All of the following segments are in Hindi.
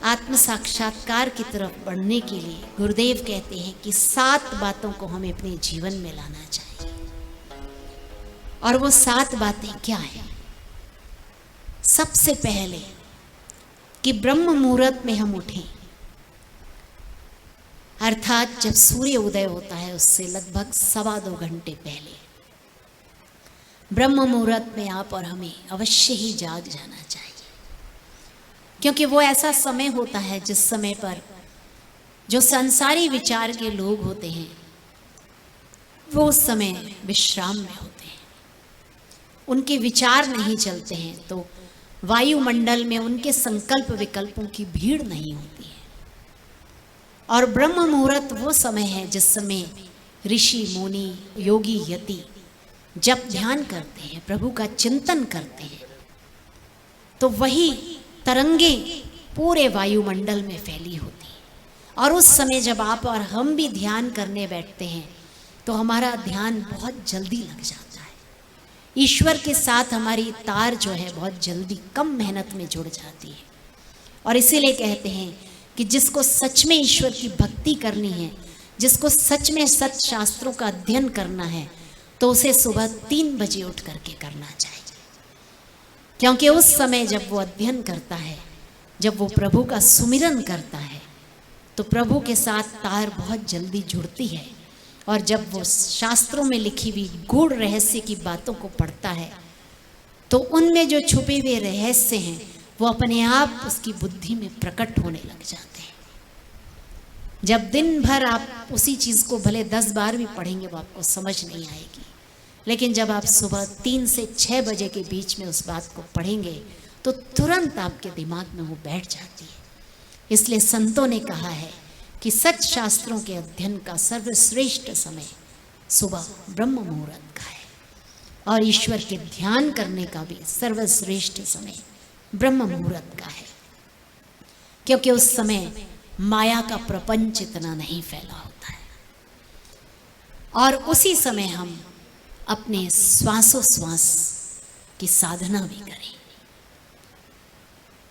आत्म साक्षात्कार की तरफ बढ़ने के लिए गुरुदेव कहते हैं कि 7 बातों को हमें अपने जीवन में लाना चाहिए। और वो 7 बातें क्या है? सबसे पहले कि ब्रह्म मुहूर्त में हम उठें, अर्थात जब सूर्य उदय होता है उससे लगभग 2.25 घंटे पहले ब्रह्म मुहूर्त में आप और हमें अवश्य ही जाग जाना चाहिए, क्योंकि वो ऐसा समय होता है जिस समय पर जो संसारी विचार के लोग होते हैं वो उस समय विश्राम में होते हैं, उनके विचार नहीं चलते हैं, तो वायुमंडल में उनके संकल्प विकल्पों की भीड़ नहीं होती है। और ब्रह्म मुहूर्त वो समय है जिस समय ऋषि मुनि योगी यति जब ध्यान करते हैं, प्रभु का चिंतन करते हैं, तो वही तरंगे पूरे वायुमंडल में फैली होती हैं। और उस समय जब आप और हम भी ध्यान करने बैठते हैं तो हमारा ध्यान बहुत जल्दी लग जाता है, ईश्वर के साथ हमारी तार जो है बहुत जल्दी कम मेहनत में जुड़ जाती है। और इसीलिए कहते हैं कि जिसको सच में ईश्वर की भक्ति करनी है, जिसको सच में सत्य शास्त्रों का अध्ययन करना है, तो उसे सुबह 3 बजे उठ करके करना चाहिए, क्योंकि उस समय जब वो अध्ययन करता है, जब वो प्रभु का सुमिरन करता है, तो प्रभु के साथ तार बहुत जल्दी जुड़ती है। और जब वो शास्त्रों में लिखी हुई गूढ़ रहस्य की बातों को पढ़ता है तो उनमें जो छुपे हुए रहस्य हैं वो अपने आप उसकी बुद्धि में प्रकट होने लग जाते हैं। जब दिन भर आप उसी चीज़ को भले 10 बार भी पढ़ेंगे वो आपको समझ नहीं आएगी, लेकिन जब आप सुबह 3 से 6 बजे के बीच में उस बात को पढ़ेंगे तो तुरंत आपके दिमाग में वो बैठ जाती है। इसलिए संतों ने कहा है कि सच शास्त्रों के अध्ययन का सर्वश्रेष्ठ समय सुबह ब्रह्म मुहूर्त का है, और ईश्वर के ध्यान करने का भी सर्वश्रेष्ठ समय ब्रह्म मुहूर्त का है, क्योंकि उस समय माया का प्रपंच इतना नहीं फैला होता है। और उसी समय हम अपने श्वासोश्वास की साधना भी करें।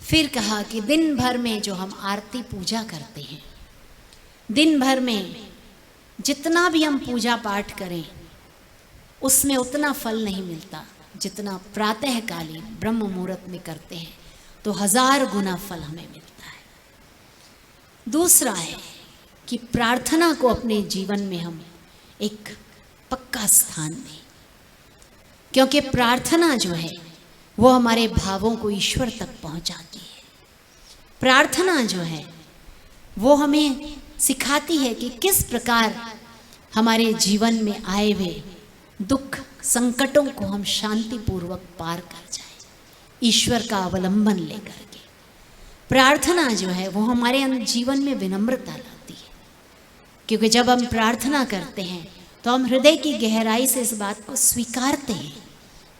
फिर कहा कि दिन भर में जो हम आरती पूजा करते हैं, दिन भर में जितना भी हम पूजा पाठ करें उसमें उतना फल नहीं मिलता जितना प्रातःकालीन ब्रह्म मुहूर्त में करते हैं, तो 1000 गुना फल हमें मिलता है। दूसरा है कि प्रार्थना को अपने जीवन में हम एक पक्का स्थान दें, क्योंकि प्रार्थना जो है वो हमारे भावों को ईश्वर तक पहुंचाती है। प्रार्थना जो है वो हमें सिखाती है कि किस प्रकार हमारे जीवन में आए हुए दुख संकटों को हम शांतिपूर्वक पार कर जाए, ईश्वर का अवलंबन लेकर के। प्रार्थना जो है वो हमारे जीवन में विनम्रता लाती है, क्योंकि जब हम प्रार्थना करते हैं तो हम हृदय की गहराई से इस बात को स्वीकारते हैं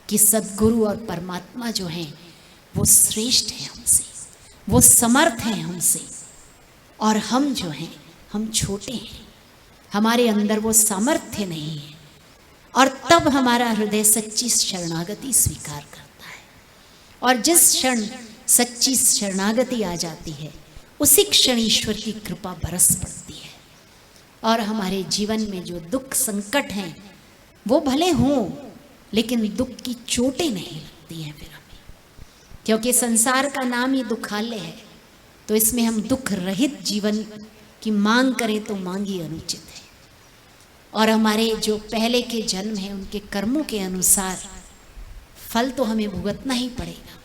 कि सद्गुरु और परमात्मा जो हैं वो श्रेष्ठ हैं हमसे, वो समर्थ हैं हमसे, और हम जो हैं हम छोटे हैं, हमारे अंदर वो सामर्थ्य नहीं है। और तब हमारा हृदय सच्ची शरणागति स्वीकार करता है, और जिस क्षण सच्ची शरणागति आ जाती है उसी क्षण ईश्वर की कृपा बरस पड़ती है, और हमारे जीवन में जो दुख संकट हैं वो भले हों लेकिन दुख की चोटें नहीं लगती हैं फिर हमें, क्योंकि संसार का नाम ही दुखालय है। तो इसमें हम दुख रहित जीवन की मांग करें तो मांग ही अनुचित है। और हमारे जो पहले के जन्म हैं उनके कर्मों के अनुसार फल तो हमें भुगतना ही पड़ेगा,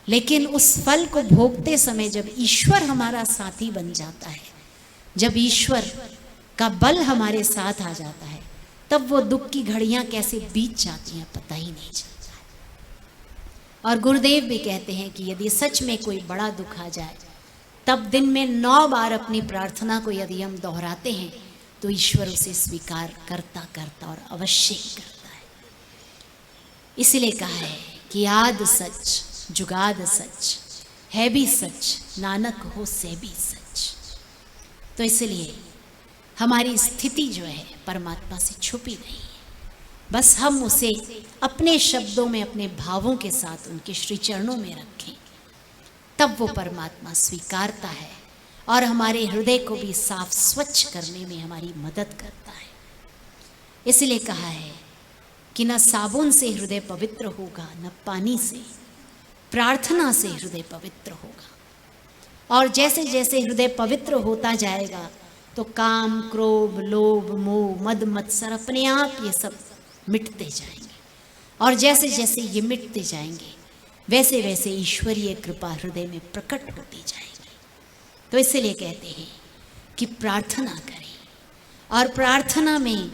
लेकिन उस फल को भोगते समय जब ईश्वर हमारा साथी बन जाता है, जब ईश्वर का बल हमारे साथ आ जाता है, तब वो दुख की घड़ियां कैसे बीत जाती हैं पता ही नहीं चलता है। और गुरुदेव भी कहते हैं कि यदि सच में कोई बड़ा दुख आ जाए तब दिन में 9 बार अपनी प्रार्थना को यदि हम दोहराते हैं तो ईश्वर उसे स्वीकार करता करता और अवश्य ही करता है। इसलिए कहा है कि आद सच जुगाद सच है भी सच, नानक हो से भी सच। तो इसलिए हमारी स्थिति जो है परमात्मा से छुपी नहीं है, बस हम उसे अपने शब्दों में अपने भावों के साथ उनके श्री चरणों में रखें, तब वो परमात्मा स्वीकारता है और हमारे हृदय को भी साफ स्वच्छ करने में हमारी मदद करता है। इसलिए कहा है कि न साबुन से हृदय पवित्र होगा, न पानी से, प्रार्थना से हृदय पवित्र होगा। और जैसे जैसे हृदय पवित्र होता जाएगा तो काम, क्रोध, लोभ, मोह, मद, मत्सर अपने आप ये सब मिटते जाएंगे। और जैसे जैसे ये मिटते जाएंगे वैसे वैसे ईश्वरीय कृपा हृदय में प्रकट होती जाएगी। तो इसलिए कहते हैं कि प्रार्थना करें और प्रार्थना में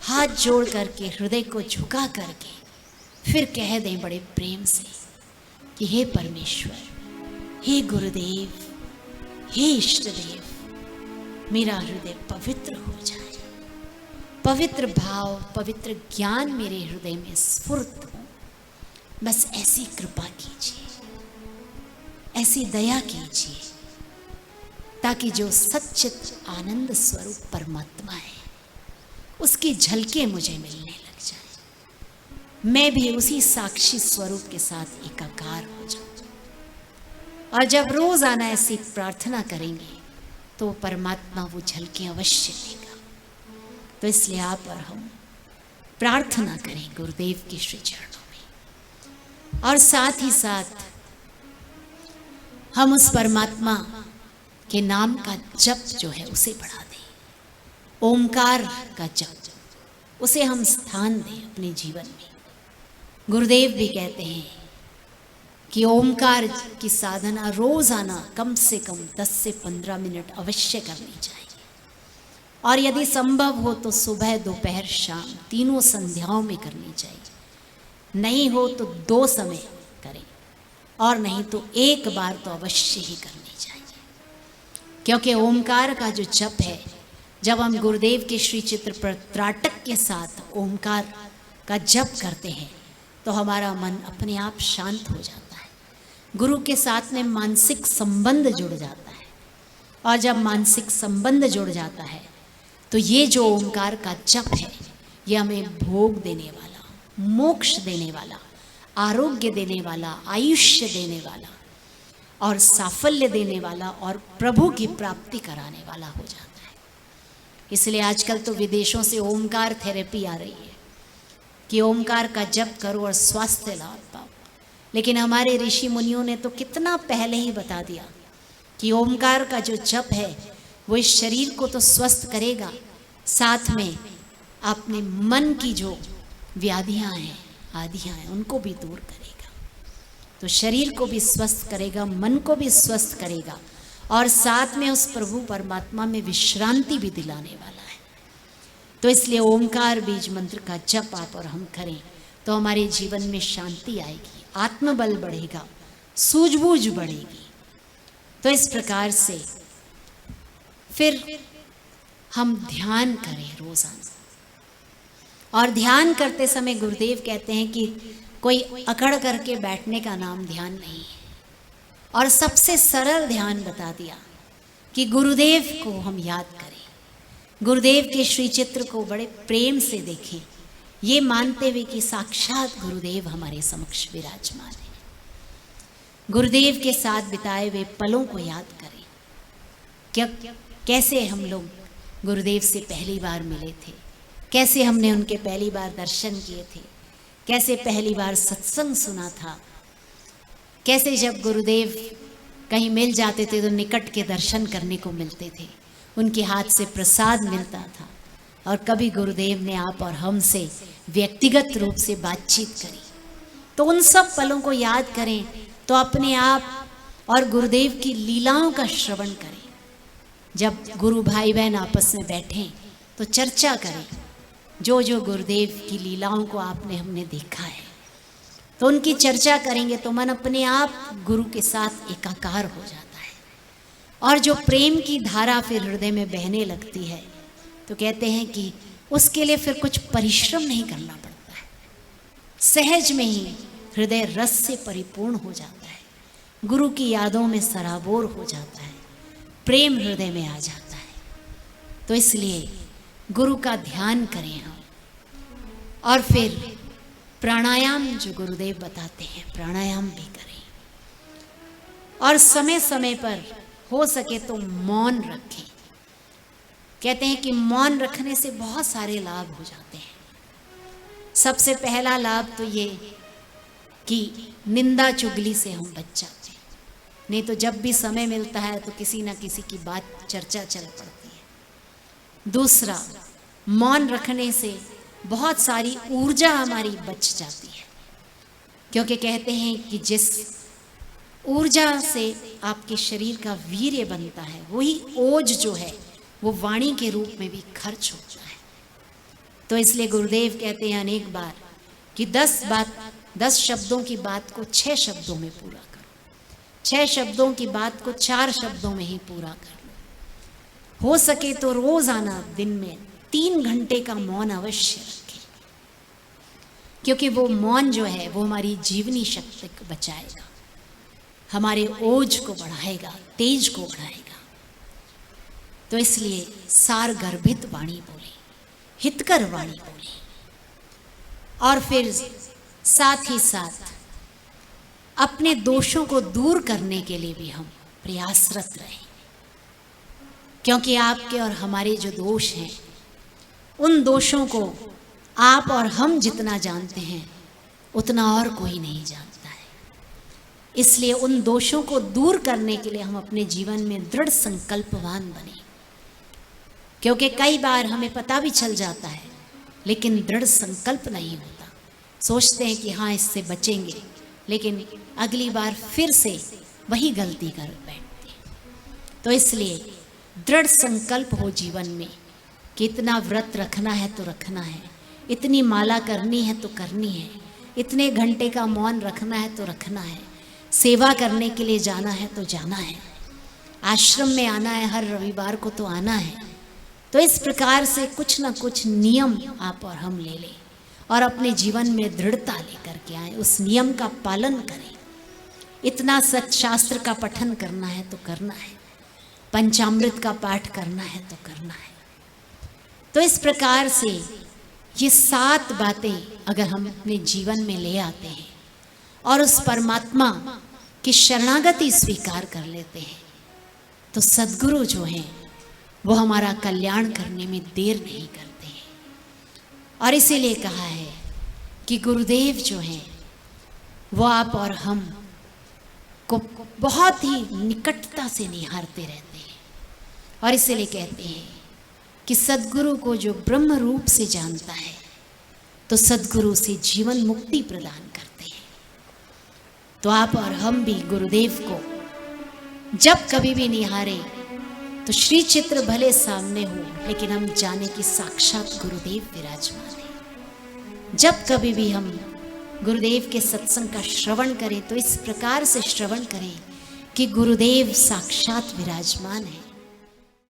हाथ जोड़ करके हृदय को झुका करके फिर कह दें बड़े प्रेम से कि हे परमेश्वर, हे गुरुदेव, हे इष्ट देव, मेरा हृदय पवित्र हो जाए, पवित्र भाव, पवित्र ज्ञान मेरे हृदय में स्फुर्त हो। बस ऐसी कृपा कीजिए, ऐसी दया कीजिए ताकि जो सच्चित आनंद स्वरूप परमात्मा है उसकी झलकें मुझे मिलने लग जाए, मैं भी उसी साक्षी स्वरूप के साथ एकाकार हो जाऊं। और जब रोजाना ऐसी प्रार्थना करेंगे तो परमात्मा वो झलकें अवश्य देगा। तो इसलिए आप और हम प्रार्थना करें गुरुदेव के श्री चरणों में, और साथ ही साथ हम उस परमात्मा के नाम का जप जो है उसे बढ़ा दें। ओमकार का जप, उसे हम स्थान दें अपने जीवन में। गुरुदेव भी कहते हैं कि ओमकार की साधना रोजाना कम से कम 10 से 15 मिनट अवश्य करनी चाहिए। और यदि संभव हो तो सुबह, दोपहर, शाम तीनों संध्याओं में करनी चाहिए। नहीं हो तो 2 समय करें, और नहीं तो एक बार तो अवश्य ही करनी चाहिए। क्योंकि ओमकार का जो जप है, जब हम गुरुदेव के श्री चित्र पर त्राटक के साथ ओमकार का जप करते हैं तो हमारा मन अपने आप शांत हो जाता है, गुरु के साथ में मानसिक संबंध जुड़ जाता है। और जब मानसिक संबंध जुड़ जाता है तो ये जो ओमकार का जप है ये हमें भोग देने वाला, मोक्ष देने वाला, आरोग्य देने वाला, आयुष्य देने वाला और साफल्य देने वाला और प्रभु की प्राप्ति कराने वाला हो जाता है। इसलिए आजकल तो विदेशों से ओमकार थेरेपी आ रही है कि ओमकार का जप करो और स्वास्थ्य लाभ पाओ। लेकिन हमारे ऋषि मुनियों ने तो कितना पहले ही बता दिया कि ओमकार का जो जप है वो इस शरीर को तो स्वस्थ करेगा, साथ में अपने मन की जो व्याधियां हैं, आदियां हैं, उनको भी दूर करेगा। तो शरीर को भी स्वस्थ करेगा, मन को भी स्वस्थ करेगा, और साथ में उस प्रभु परमात्मा में विश्रांति भी दिलाने वाला है। तो इसलिए ओमकार बीज मंत्र का जप आप और हम करें तो हमारे जीवन में शांति आएगी, आत्मबल बढ़ेगा, सूझबूझ बढ़ेगी। तो इस प्रकार से फिर हम ध्यान करें रोजाना। और ध्यान करते समय गुरुदेव कहते हैं कि कोई अकड़ करके बैठने का नाम ध्यान नहीं है। और सबसे सरल ध्यान बता दिया कि गुरुदेव को हम याद करें, गुरुदेव के श्री चित्र को बड़े प्रेम से देखें, ये मानते हुए कि साक्षात गुरुदेव हमारे समक्ष विराजमान है। गुरुदेव के साथ बिताए हुए पलों को याद करें। क्या कैसे हम लोग गुरुदेव से पहली बार मिले थे, कैसे हमने उनके पहली बार दर्शन किए थे, कैसे पहली बार सत्संग सुना था, कैसे जब गुरुदेव कहीं मिल जाते थे तो निकट के दर्शन करने को मिलते थे, उनके हाथ से प्रसाद मिलता था, और कभी गुरुदेव ने आप और हमसे व्यक्तिगत रूप से बातचीत करी। तो उन सब पलों को याद करें तो अपने आप और गुरुदेव की लीलाओं का श्रवण करें। जब गुरु भाई बहन आपस में बैठें तो चर्चा करें, जो जो गुरुदेव की लीलाओं को आपने हमने देखा है तो उनकी चर्चा करेंगे तो मन अपने आप गुरु के साथ एकाकार हो जाता है। और जो प्रेम की धारा फिर हृदय में बहने लगती है तो कहते हैं कि उसके लिए फिर कुछ परिश्रम नहीं करना पड़ता है, सहज में ही हृदय रस से परिपूर्ण हो जाता है, गुरु की यादों में सराबोर हो जाता है, प्रेम हृदय में आ जाता है। तो इसलिए गुरु का ध्यान करें हम, और फिर प्राणायाम जो गुरुदेव बताते हैं प्राणायाम भी करें। और समय समय पर हो सके तो मौन रखें। कहते हैं कि मौन रखने से बहुत सारे लाभ हो जाते हैं। सबसे पहला लाभ तो ये कि निंदा चुगली से हम बच जाते हैं। नहीं तो जब भी समय मिलता है तो किसी ना किसी की बात चर्चा चल पड़ती है। दूसरा, मौन रखने से बहुत सारी ऊर्जा हमारी बच जाती है, क्योंकि कहते हैं कि जिस ऊर्जा से आपके शरीर का वीर्य बनता है, वही ओज जो है वो वाणी के रूप में भी खर्च होता है। तो इसलिए गुरुदेव कहते हैं अनेक बार कि 10 शब्दों की बात को 6 शब्दों में पूरा करो, 6 शब्दों की बात को 4 शब्दों में ही पूरा कर लो। हो सके तो रोजाना दिन में 3 घंटे का मौन अवश्य रखें, क्योंकि वो मौन जो है वो हमारी जीवनी शक्ति को बचाएगा, हमारे ओज को बढ़ाएगा, तेज को बढ़ाएगा। तो इसलिए सार गर्भित वाणी बोले, हितकर वाणी बोले, और फिर साथ ही साथ अपने दोषों को दूर करने के लिए भी हम प्रयासरत रहें, क्योंकि आपके और हमारे जो दोष हैं, उन दोषों को आप और हम जितना जानते हैं उतना और कोई नहीं जानता है। इसलिए उन दोषों को दूर करने के लिए हम अपने जीवन में दृढ़ संकल्पवान बने, क्योंकि कई बार हमें पता भी चल जाता है लेकिन दृढ़ संकल्प नहीं होता। सोचते हैं कि हाँ इससे बचेंगे, लेकिन अगली बार फिर से वही गलती कर बैठते हैं। तो इसलिए दृढ़ संकल्प हो जीवन में कि इतना व्रत रखना है तो रखना है, इतनी माला करनी है तो करनी है, इतने घंटे का मौन रखना है तो रखना है, सेवा करने के लिए जाना है तो जाना है, आश्रम में आना है हर रविवार को तो आना है। तो इस प्रकार से कुछ ना कुछ नियम आप और हम ले लें और अपने जीवन में दृढ़ता लेकर के आए, उस नियम का पालन करें। इतना सत्शास्त्र का पठन करना है तो करना है, पंचामृत का पाठ करना है तो करना है। तो इस प्रकार से ये 7 बातें अगर हम अपने जीवन में ले आते हैं और उस परमात्मा की शरणागति स्वीकार कर लेते हैं, तो सद्गुरु जो हैं वो हमारा कल्याण करने में देर नहीं करते हैं। और इसीलिए कहा है कि गुरुदेव जो हैं वो आप और हम को बहुत ही निकटता से निहारते रहते हैं। और इसीलिए कहते हैं कि सद्गुरु को जो ब्रह्म रूप से जानता है तो सद्गुरु से जीवन मुक्ति प्रदान करते हैं। तो आप और हम भी गुरुदेव को जब कभी भी निहारें तो श्री चित्र भले सामने हो, लेकिन हम जाने कि साक्षात गुरुदेव विराजमान है। जब कभी भी हम गुरुदेव के सत्संग का श्रवण करें तो इस प्रकार से श्रवण करें कि गुरुदेव साक्षात विराजमान है,